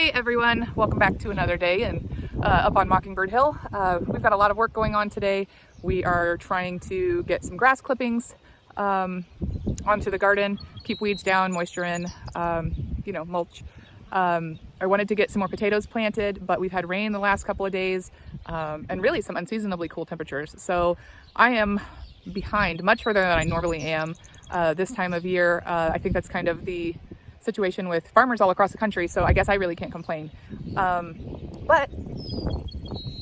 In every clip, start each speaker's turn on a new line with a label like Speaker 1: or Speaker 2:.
Speaker 1: Hey everyone, welcome back to another day up on Mockingbird Hill. We've got a lot of work going on today. We are trying to get some grass clippings onto the garden, keep weeds down, moisture in, mulch. I wanted to get some more potatoes planted, but we've had rain the last couple of days and really some unseasonably cool temperatures. So I am behind much further than I normally am this time of year. I think that's kind of the situation with farmers all across the country, so I guess I really can't complain. But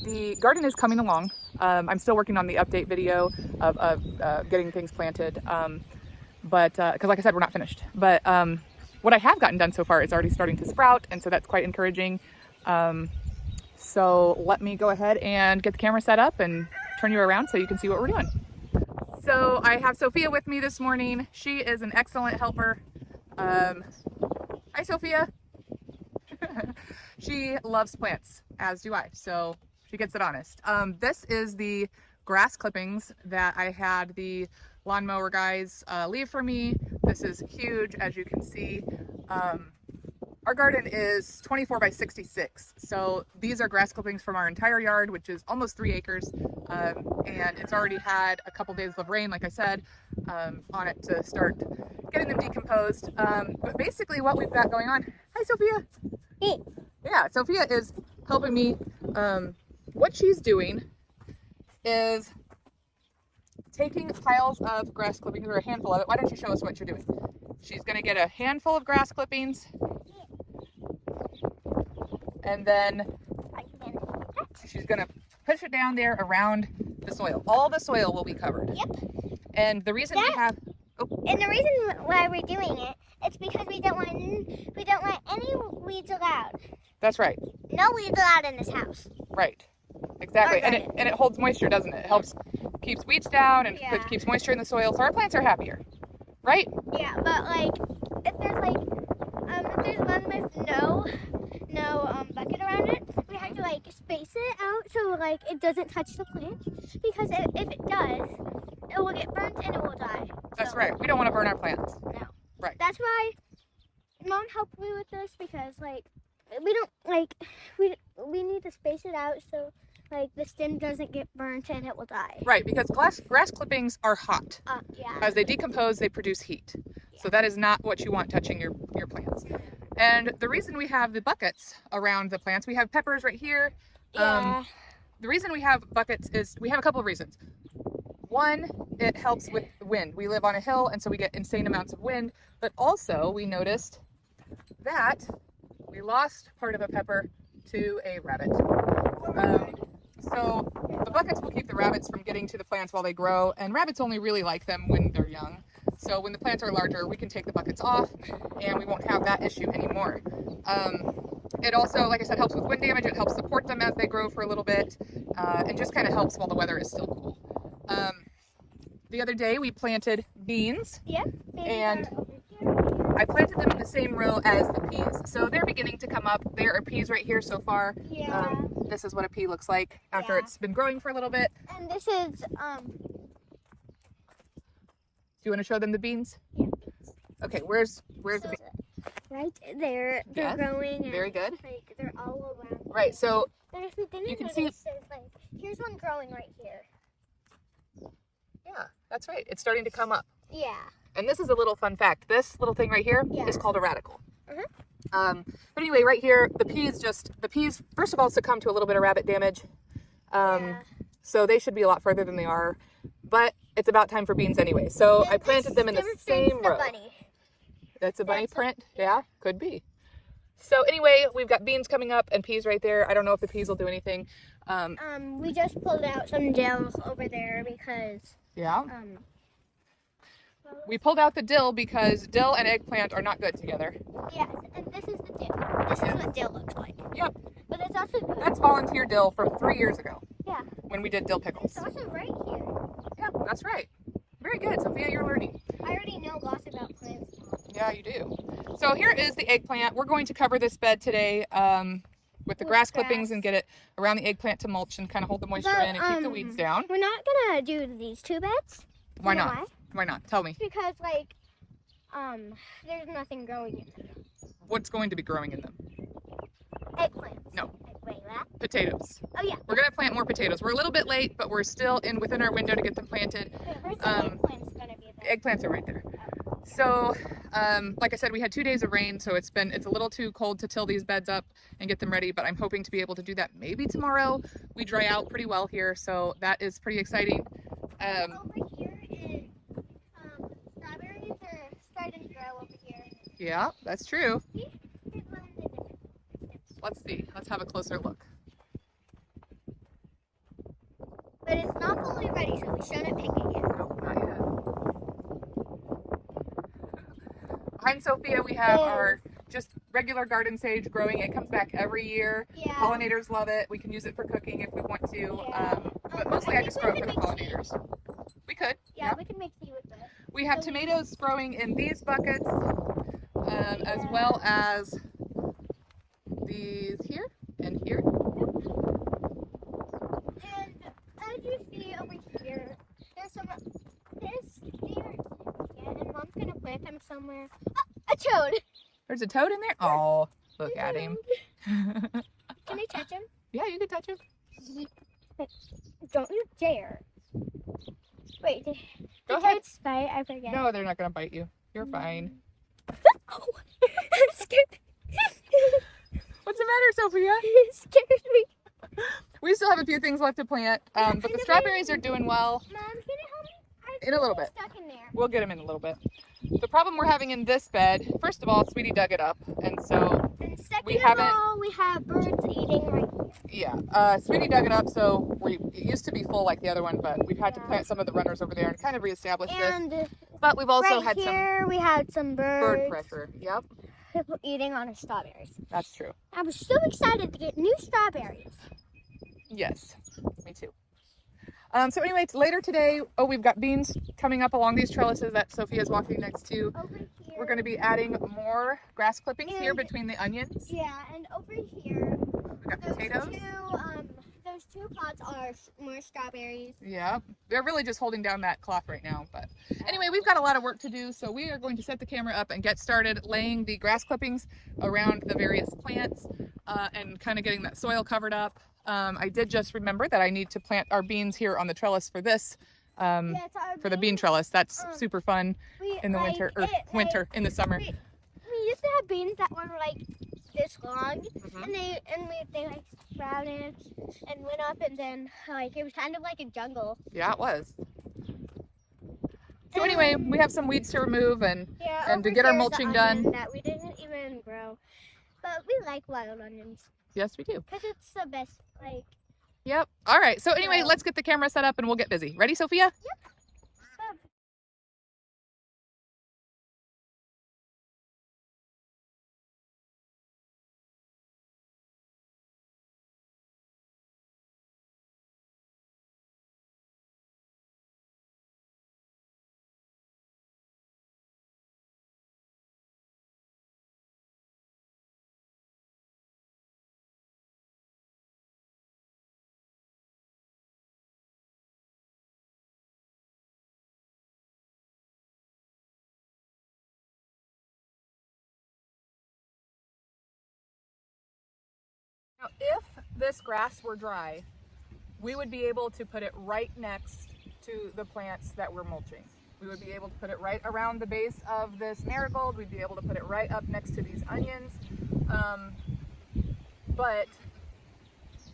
Speaker 1: the garden is coming along. I'm still working on the update video of getting things planted, but because like I said, we're not finished. But what I have gotten done so far is already starting to sprout, and so that's quite encouraging. So let me go ahead and get the camera set up and turn you around so you can see what we're doing. So I have Sophia with me this morning. She is an excellent helper. Hi, Sophia. She loves plants, as do I, so she gets it honest. This is the grass clippings that I had the lawnmower guys leave for me. This is huge, as you can see. Our garden is 24 by 66, so these are grass clippings from our entire yard, which is almost 3 acres, and it's already had a couple days of rain, like I said, on it to start getting them decomposed. But basically what we've got going on, hi Sophia.
Speaker 2: Hey.
Speaker 1: Yeah, Sophia is helping me. What she's doing is taking piles of grass clippings, or a handful of it. Why don't you show us what you're doing? She's going to get a handful of grass clippings, and then she's going to push it down there around the soil. All the soil will be covered.
Speaker 2: Yep.
Speaker 1: And the reason we have...
Speaker 2: And the reason why we're doing it, it's because we don't want any weeds allowed.
Speaker 1: That's right.
Speaker 2: No weeds allowed in this house.
Speaker 1: Right. Exactly. And it holds moisture, doesn't it? It helps, keeps weeds down, and
Speaker 2: Yeah.
Speaker 1: keeps moisture in the soil, so our plants are happier. Right?
Speaker 2: Yeah, but if there's one with no bucket around it, we have to space it out so it doesn't touch the plant, because if it does, it will get burnt and it will die.
Speaker 1: That's right. We don't want to burn our plants.
Speaker 2: No.
Speaker 1: Right.
Speaker 2: That's why Mom helped me with this, because we don't we need to space it out so the stem doesn't get burnt and it will die.
Speaker 1: Right, because grass clippings are hot.
Speaker 2: Yeah.
Speaker 1: As they decompose, they produce heat. So that is not what you want touching your plants. And the reason we have the buckets around the plants, we have peppers right here.
Speaker 2: Yeah.
Speaker 1: The reason we have buckets is we have a couple of reasons. One, it helps with wind. We live on a hill, and so we get insane amounts of wind. But also, we noticed that we lost part of a pepper to a rabbit. So the buckets will keep the rabbits from getting to the plants while they grow, and rabbits only really like them when they're young. So when the plants are larger, we can take the buckets off, and we won't have that issue anymore. It also, like I said, helps with wind damage. It helps support them as they grow for a little bit, and just kind of helps while the weather is still cool. The other day we planted beans.
Speaker 2: Yeah.
Speaker 1: And I planted them in the same row as the peas. So they're beginning to come up. There are peas right here so far.
Speaker 2: Yeah.
Speaker 1: This is what a pea looks like after it's been growing for a little bit.
Speaker 2: And this is
Speaker 1: Do you want to show them the beans?
Speaker 2: Yeah.
Speaker 1: Okay, where's the beans?
Speaker 2: Right there. They're growing. And,
Speaker 1: very good.
Speaker 2: They're all around.
Speaker 1: Right, so
Speaker 2: you
Speaker 1: can see-
Speaker 2: here's one growing right here.
Speaker 1: yeah, that's right. It's starting to come up.
Speaker 2: Yeah.
Speaker 1: And this is a little fun fact. This little thing right here is called a radical. But anyway, right here, the peas first of all succumb to a little bit of rabbit damage. So they should be a lot further than they are. But it's about time for beans anyway. So I planted them in the same row.
Speaker 2: Bunny.
Speaker 1: That's a bunny print? Yeah, could be. So anyway, we've got beans coming up and peas right there. I don't know if the peas will do anything.
Speaker 2: We just pulled out some dill over there because
Speaker 1: we pulled out the dill because dill and eggplant are not good together.
Speaker 2: Yes, and this is the dill. This is what dill looks like.
Speaker 1: Yep.
Speaker 2: But it's also good.
Speaker 1: That's volunteer dill from 3 years ago.
Speaker 2: Yeah.
Speaker 1: When we did dill pickles.
Speaker 2: It's also right here.
Speaker 1: Yeah, that's right. Very good, Sophia, you're learning.
Speaker 2: I already know lots about plants.
Speaker 1: Yeah, you do. So here is the eggplant. We're going to cover this bed today with the grass clippings and get it around the eggplant to mulch and kind of hold the moisture in and keep the weeds down.
Speaker 2: We're not gonna do these 2 beds.
Speaker 1: Why not? Why not? Tell me.
Speaker 2: Because there's nothing growing in them.
Speaker 1: What's going to be growing in them?
Speaker 2: Eggplants.
Speaker 1: No.
Speaker 2: Wait, what?
Speaker 1: Potatoes.
Speaker 2: Oh, yeah.
Speaker 1: We're gonna plant more potatoes. We're a little bit late, but we're still within our window to get them planted.
Speaker 2: Okay, where's the eggplants gonna be then?
Speaker 1: Eggplants are right there. So, like I said, we had 2 days of rain, so it's a little too cold to till these beds up and get them ready, but I'm hoping to be able to do that maybe tomorrow. We dry out pretty well here, so that is pretty exciting.
Speaker 2: Over here is, strawberries are starting to grow over here.
Speaker 1: Yeah, that's true.
Speaker 2: See? They blended in.
Speaker 1: Let's see. Let's have a closer look.
Speaker 2: But it's not fully ready, so we shouldn't pick it yet.
Speaker 1: Nope, not yet. Behind Sophia, we have our just regular garden sage growing. It comes back every year.
Speaker 2: Yeah.
Speaker 1: Pollinators love it. We can use it for cooking if we want to.
Speaker 2: Yeah.
Speaker 1: But mostly I just grow it for the pollinators. We could.
Speaker 2: Yeah, we can make tea with that.
Speaker 1: We have tomatoes growing in these buckets, as well as these here and here.
Speaker 2: And as you see over here, there's some this here. Yeah, and Mom's gonna plant them somewhere. Oh, a toad!
Speaker 1: There's a toad in there? Oh, look at him.
Speaker 2: Can I touch him?
Speaker 1: Yeah, you can touch him.
Speaker 2: Don't you dare. Wait,
Speaker 1: Go
Speaker 2: did
Speaker 1: ahead.
Speaker 2: toads bite? I forget.
Speaker 1: No, they're not going to bite you. You're fine.
Speaker 2: Oh, I'm scared.
Speaker 1: What's the matter, Sophia?
Speaker 2: It scared me.
Speaker 1: We still have a few things left to plant, but the strawberries are doing well.
Speaker 2: Mom, can you help me?
Speaker 1: In a little bit.
Speaker 2: Stuck in there.
Speaker 1: We'll get them in a little bit. The problem we're having in this bed, first of all, Sweetie dug it up, and so
Speaker 2: And second
Speaker 1: we
Speaker 2: of
Speaker 1: haven't-
Speaker 2: all, we have birds eating right here.
Speaker 1: yeah, Sweetie dug it up, so it used to be full like the other one, but we've had to plant some of the runners over there and kind of reestablish this.
Speaker 2: And
Speaker 1: But we've also
Speaker 2: right
Speaker 1: had
Speaker 2: here, we had some
Speaker 1: bird pressure. Yep,
Speaker 2: eating on our strawberries.
Speaker 1: that's true.
Speaker 2: I was so excited to get new strawberries.
Speaker 1: Yes, me too. So anyway, later today, we've got beans coming up along these trellises that Sophia's walking next to.
Speaker 2: Over here.
Speaker 1: We're going to be adding more grass clippings here
Speaker 2: And-
Speaker 1: between the onions.
Speaker 2: Yeah, and over here,
Speaker 1: We've got potatoes.
Speaker 2: those two pots are more strawberries.
Speaker 1: Yeah, they're really just holding down that cloth right now. But anyway, we've got a lot of work to do, so we are going to set the camera up and get started laying the grass clippings around the various plants and kind of getting that soil covered up. I did just remember that I need to plant our beans here on the trellis for this,
Speaker 2: Yes, our
Speaker 1: for the bean trellis. That's super fun
Speaker 2: we,
Speaker 1: in the winter, or winter, in the summer.
Speaker 2: We used to have beans that were like this long,
Speaker 1: Mhm.
Speaker 2: and they like sprouted and went up, and then like it was kind of like a jungle.
Speaker 1: Yeah, it was. So anyway, we have some weeds to remove and to
Speaker 2: over
Speaker 1: get our
Speaker 2: here's the
Speaker 1: mulching done.
Speaker 2: onion that we didn't even grow, but we like wild onions
Speaker 1: Yes, we do.
Speaker 2: because it's the best. Like
Speaker 1: Yep. All right. So anyway,
Speaker 2: Yeah.
Speaker 1: let's get the camera set up and we'll get busy. Ready, Sophia? Now, if this grass were dry, we would be able to put it right next to the plants that we're mulching. We would be able to put it right around the base of this marigold. We'd be able to put it right up next to these onions. But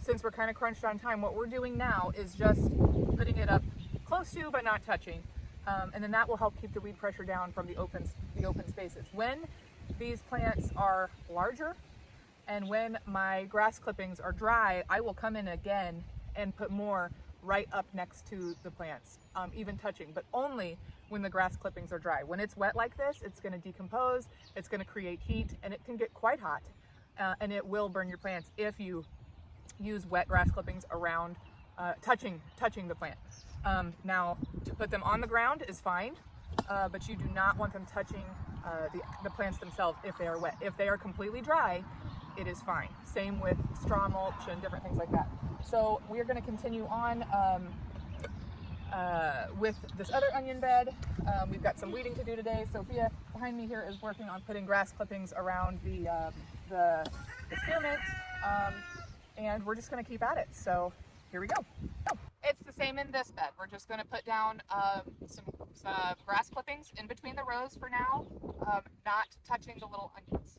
Speaker 1: since we're kind of crunched on time, what we're doing now is just putting it up close to, but not touching. And then that will help keep the weed pressure down from the open spaces. When these plants are larger, and when my grass clippings are dry, I will come in again and put more right up next to the plants, even touching, but only when the grass clippings are dry. When it's wet like this, it's gonna decompose, it's gonna create heat, and it can get quite hot, and it will burn your plants if you use wet grass clippings around, touching the plant. Now, to put them on the ground is fine, but you do not want them touching the plants themselves if they are wet. If they are completely dry, it is fine. Same with straw mulch and different things like that. So we are going to continue on with this other onion bed. We've got some weeding to do today. Sophia behind me here is working on putting grass clippings around the spearmint. and we're just going to keep at it. So here we go. It's the same in this bed. We're just going to put down some grass clippings in between the rows for now, not touching the little onions.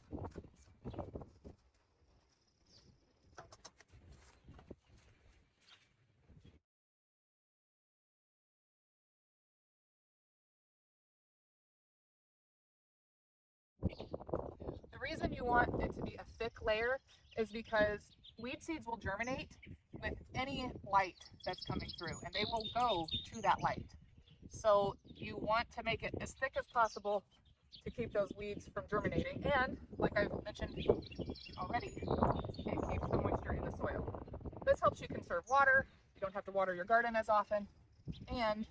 Speaker 1: The reason you want it to be a thick layer is because weed seeds will germinate with any light that's coming through, and they will go to that light. So you want to make it as thick as possible to keep those weeds from germinating, and like I've mentioned already, it keeps the moisture in the soil. This helps you conserve water. You don't have to water your garden as often, and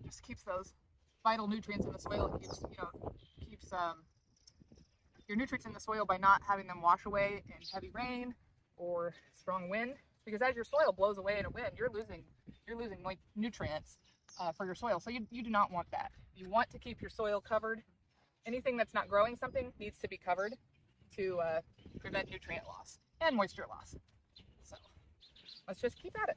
Speaker 1: just keeps those vital nutrients in the soil. It keeps your nutrients in the soil by not having them wash away in heavy rain or strong wind. Because as your soil blows away in a wind, you're losing like nutrients for your soil. So you do not want that. You want to keep your soil covered. Anything that's not growing something needs to be covered to prevent nutrient loss and moisture loss. So let's just keep at it.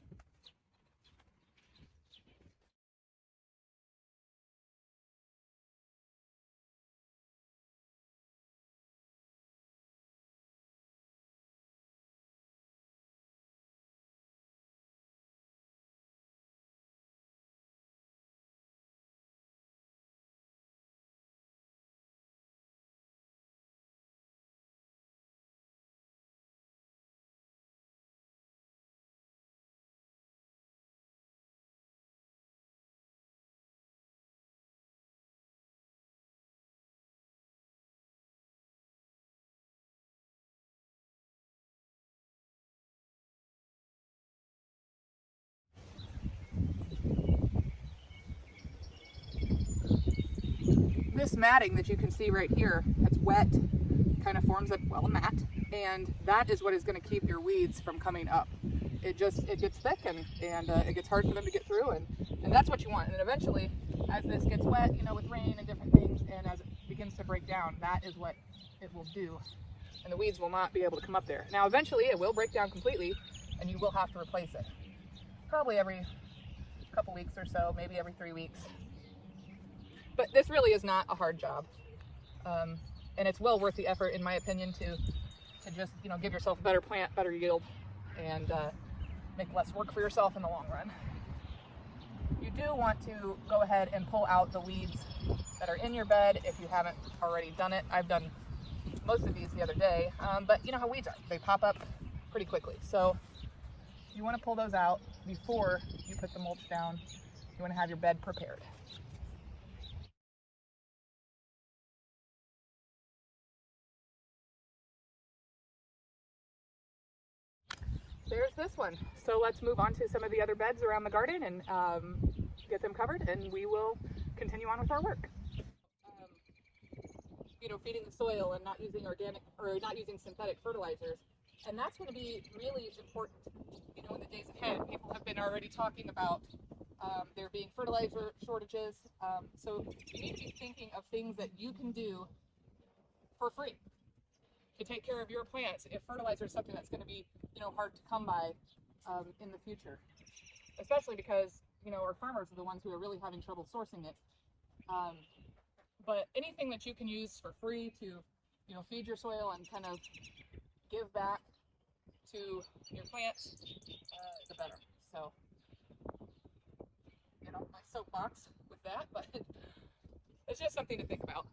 Speaker 1: This matting that you can see right here, it's wet, kind of forms a mat, and that is what is going to keep your weeds from coming up. It gets thick and it gets hard for them to get through, and that's what you want. And then eventually, as this gets wet, with rain and different things, and as it begins to break down, that is what it will do, and the weeds will not be able to come up there. Now eventually it will break down completely, and you will have to replace it, probably every couple weeks or so, maybe every 3 weeks. But this really is not a hard job, and it's well worth the effort, in my opinion, to just give yourself a better plant, better yield, and make less work for yourself in the long run. You do want to go ahead and pull out the weeds that are in your bed if you haven't already done it. I've done most of these the other day, but you know how weeds are. They pop up pretty quickly. So you want to pull those out before you put the mulch down. You want to have your bed prepared. There's this one. So let's move on to some of the other beds around the garden and get them covered, and we will continue on with our work. Feeding the soil and not using organic or not using synthetic fertilizers, and that's going to be really important. In the days ahead, people have been already talking about there being fertilizer shortages. So you need to be thinking of things that you can do for free to take care of your plants if fertilizer is something that's going to be hard to come by in the future, especially because our farmers are the ones who are really having trouble sourcing it. But anything that you can use for free to feed your soil and kind of give back to your plants, the better. So my soapbox with that, but it's just something to think about.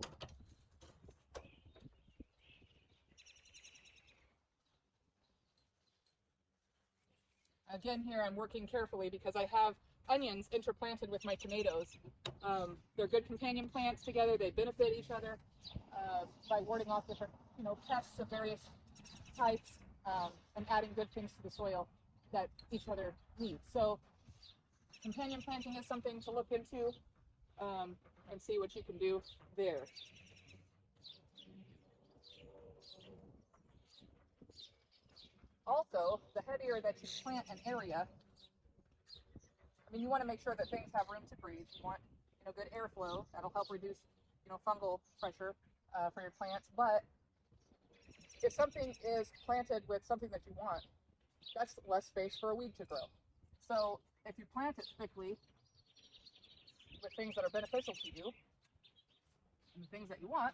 Speaker 1: Again, here I'm working carefully because I have onions interplanted with my tomatoes. They're good companion plants together. They benefit each other by warding off different, pests of various types and adding good things to the soil that each other need. So companion planting is something to look into and see what you can do there. Also, the heavier that you plant an area, you want to make sure that things have room to breathe. You want, good airflow. That'll help reduce, fungal pressure for your plants. But if something is planted with something that you want, that's less space for a weed to grow. So if you plant it thickly with things that are beneficial to you and the things that you want,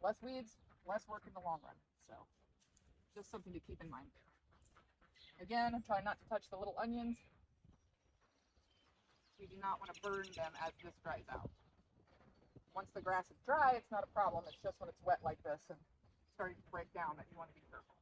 Speaker 1: less weeds, less work in the long run. So just something to keep in mind there. Again, try not to touch the little onions. We do not want to burn them as this dries out. Once the grass is dry, it's not a problem. It's just when it's wet like this and starting to break down that you want to be careful.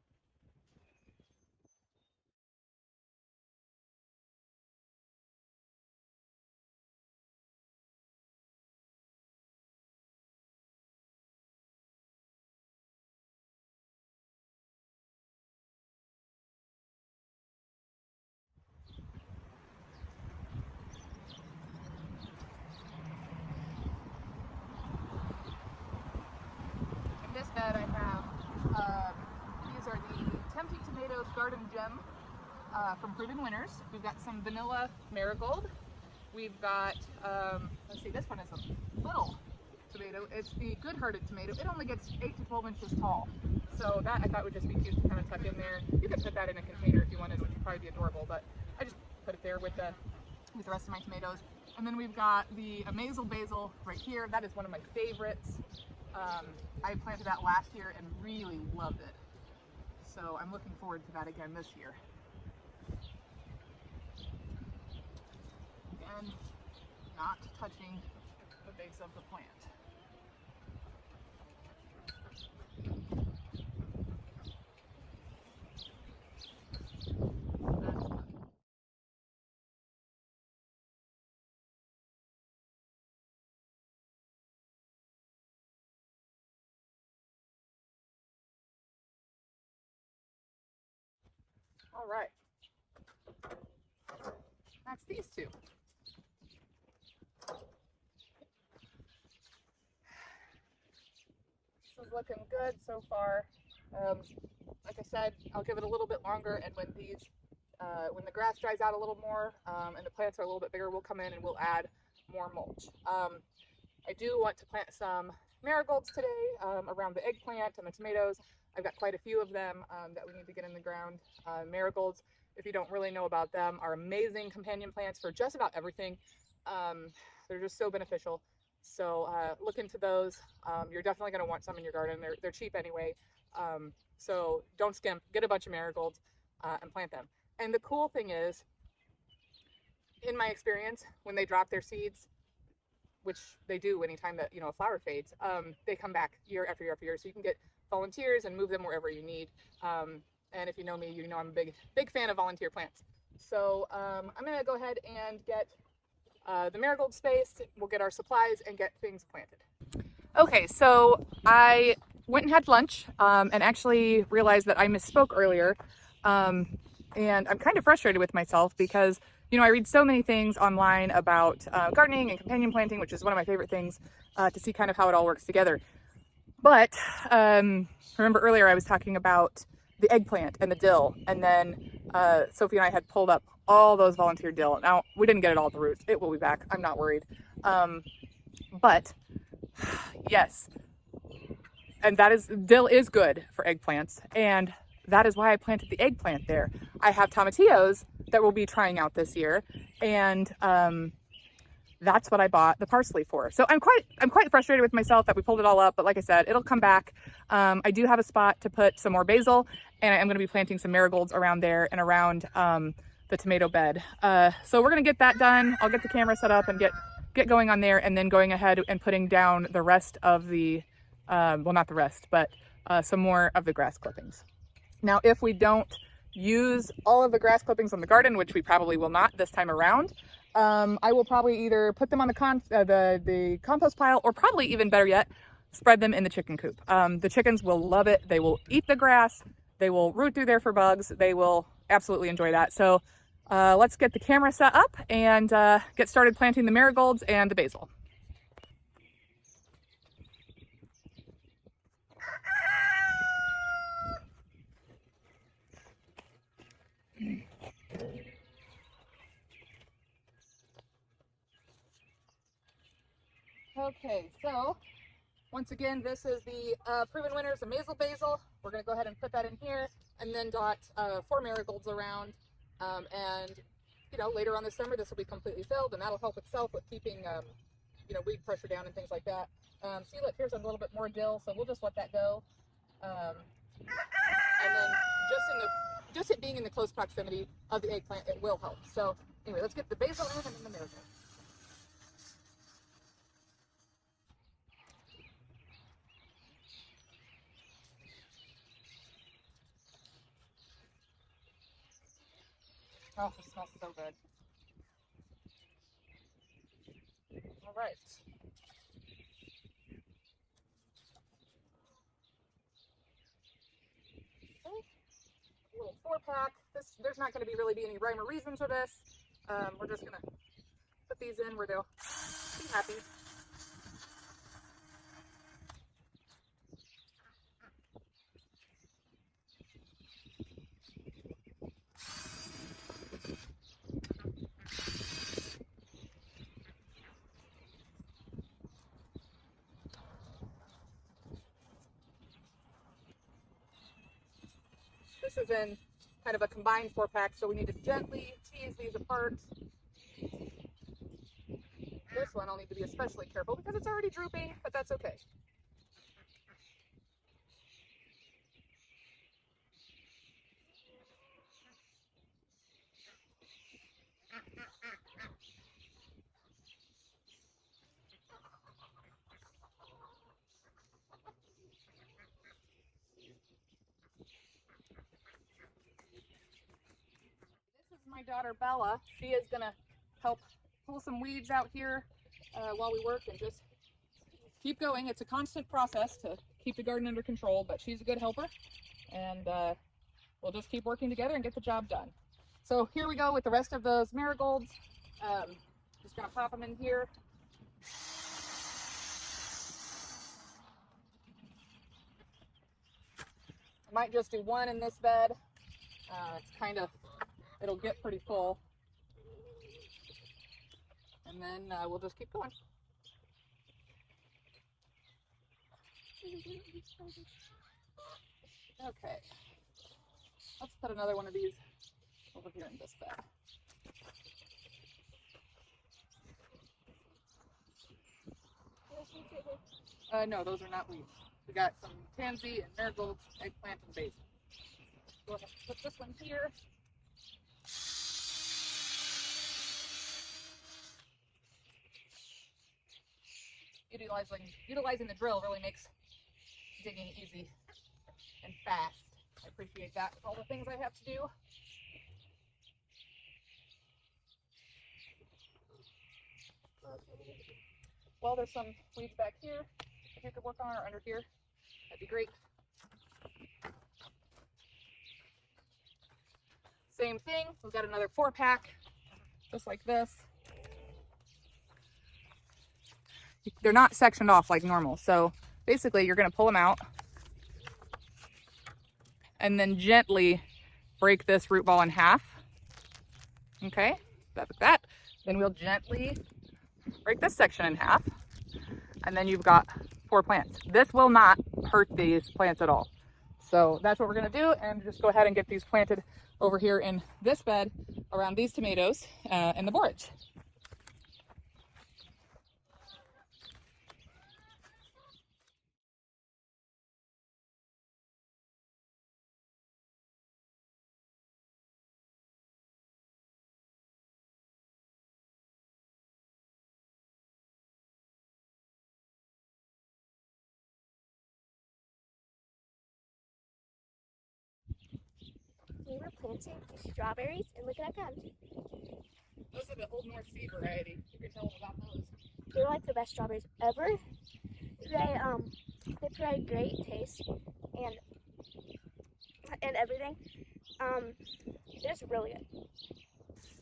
Speaker 1: In this bed I have, these are the Tempting Tomatoes Garden Gem from Proven Winners. We've got some vanilla marigold. We've got, let's see, this one is a little tomato. It's the good-hearted tomato. It only gets 8 to 12 inches tall. So that I thought would just be cute to kind of tuck in there. You could put that in a container if you wanted, which would probably be adorable, but I just put it there with the rest of my tomatoes. And then we've got the Amazel basil right here. That is one of my favorites. I planted that last year and really loved it. So I'm looking forward to that again this year. Again, not touching the base of the plant. All right, that's these two. This is looking good so far. Like I said, I'll give it a little bit longer, and when the grass dries out a little more and the plants are a little bit bigger, we'll come in and we'll add more mulch. I do want to plant some marigolds today around the eggplant and the tomatoes. I've got quite a few of them that we need to get in the ground. Marigolds, if you don't really know about them, are amazing companion plants for just about everything. They're just so beneficial. So look into those. You're definitely going to want some in your garden. They're cheap anyway. So don't skimp. Get a bunch of marigolds and plant them. And the cool thing is, in my experience, when they drop their seeds, which they do anytime that a flower fades, they come back year after year after year. So you can get volunteers and move them wherever you need. And if you know me, you know I'm a big fan of volunteer plants. So I'm going to go ahead and get the marigold space. We'll get our supplies and get things planted. Okay, so I went and had lunch and actually realized that I misspoke earlier. And I'm kind of frustrated with myself because, I read so many things online about gardening and companion planting, which is one of my favorite things to see kind of how it all works together. But remember earlier I was talking about the eggplant and the dill, and then Sophie and I had pulled up all those volunteer dill. Now, we didn't get it all at the roots. It will be back. I'm not worried. But yes, and dill is good for eggplants, and that is why I planted the eggplant there. I have tomatillos that we'll be trying out this year, and that's what I bought the parsley for. So I'm quite frustrated with myself that we pulled it all up, but like I said, it'll come back. I do have a spot to put some more basil, and I'm going to be planting some marigolds around there and around the tomato bed. So we're going to get that done. I'll get the camera set up and get going on there, and then going ahead and putting down the rest of the, well, not the rest, but some more of the grass clippings. Now, if we don't use all of the grass clippings on the garden, which we probably will not this time around, I will probably either put them on the compost pile, or probably even better yet, spread them in the chicken coop. The chickens will love it. They will eat the grass. They will root through there for bugs. They will absolutely enjoy that. So let's get the camera set up and get started planting the marigolds and the basil. Okay, so Once again, this is the proven winners of Maisel Basil. We're going to go ahead and put that in here and then dot 4 marigolds around. And, you know, later on this summer, this will be completely filled, and that'll help itself with keeping, you know, weed pressure down and things like that. See, look, here's a little bit more dill, so we'll just let that go. And then just it being in the close proximity of the eggplant, it will help. So anyway, let's get the basil in and then the marigold. Oh, it smells so good. All right. A little 4-pack. There's not going to really be any rhyme or reason to this. We're just going to put these in where they'll be happy. This is in kind of a combined 4-pack, so we need to gently tease these apart. This one I'll need to be especially careful because it's already drooping, but that's okay. This is my daughter Bella. She is going to help pull some weeds out here while we work and just keep going. It's a constant process to keep the garden under control, but she's a good helper, and we'll just keep working together and get the job done. So here we go with the rest of those marigolds. Just gonna pop them in here. I might just do one in this bed. It'll get pretty full. And then we'll just keep going. Okay, let's put another one of these over here in this bed. No, those are not weeds. We got some tansy and marigolds, eggplant, and basil. Go ahead and put this one here. Utilizing the drill really makes digging easy and fast. I appreciate that with all the things I have to do. Well, there's some weeds back here if you could work on, or under here. That'd be great. Same thing. We've got another 4-pack, just like this. They're not sectioned off like normal, so basically you're going to pull them out and then gently break this root ball in half. Okay, like that. Then we'll gently break this section in half, and then you've got 4 plants. This will not hurt these plants at all. So that's what we're going to do, and just go ahead and get these planted over here in this bed around these tomatoes and the borage.
Speaker 2: We were planting strawberries, and look at them.
Speaker 1: Those are the Old North Seed variety. You can tell them about those.
Speaker 2: They're like the best strawberries ever. They provide great taste and everything. They're just really good.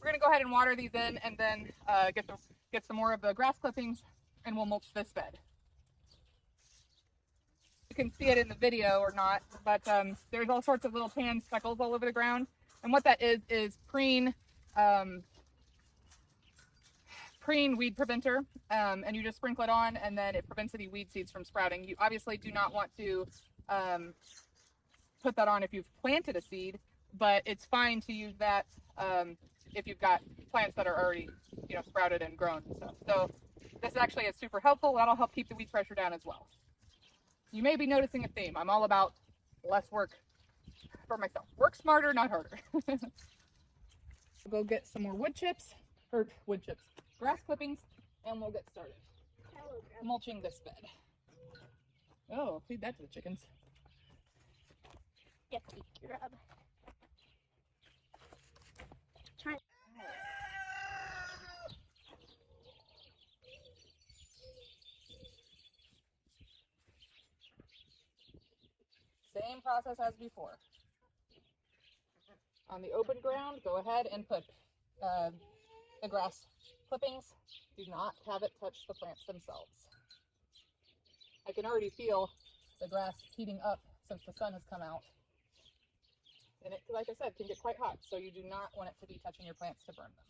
Speaker 1: We're gonna go ahead and water these in, and then get some more of the grass clippings, and we'll mulch this bed. You can see it in the video or not, but there's all sorts of little tan speckles all over the ground, and what that is preen green weed preventer, and you just sprinkle it on, and then it prevents any weed seeds from sprouting. You obviously do not want to put that on if you've planted a seed, but it's fine to use that if you've got plants that are already, sprouted and grown and stuff. So this actually is super helpful. That'll help keep the weed pressure down as well. You may be noticing a theme. I'm all about less work for myself. Work smarter, not harder. We'll go get some more grass clippings, and we'll get started mulching this bed. Oh, feed that to the chickens.
Speaker 2: Yucky grub.
Speaker 1: Same process as before. On the open ground, go ahead and put the grass clippings. Do not have it touch the plants themselves. I can already feel the grass heating up since the sun has come out. And it, like I said, can get quite hot, so you do not want it to be touching your plants to burn them.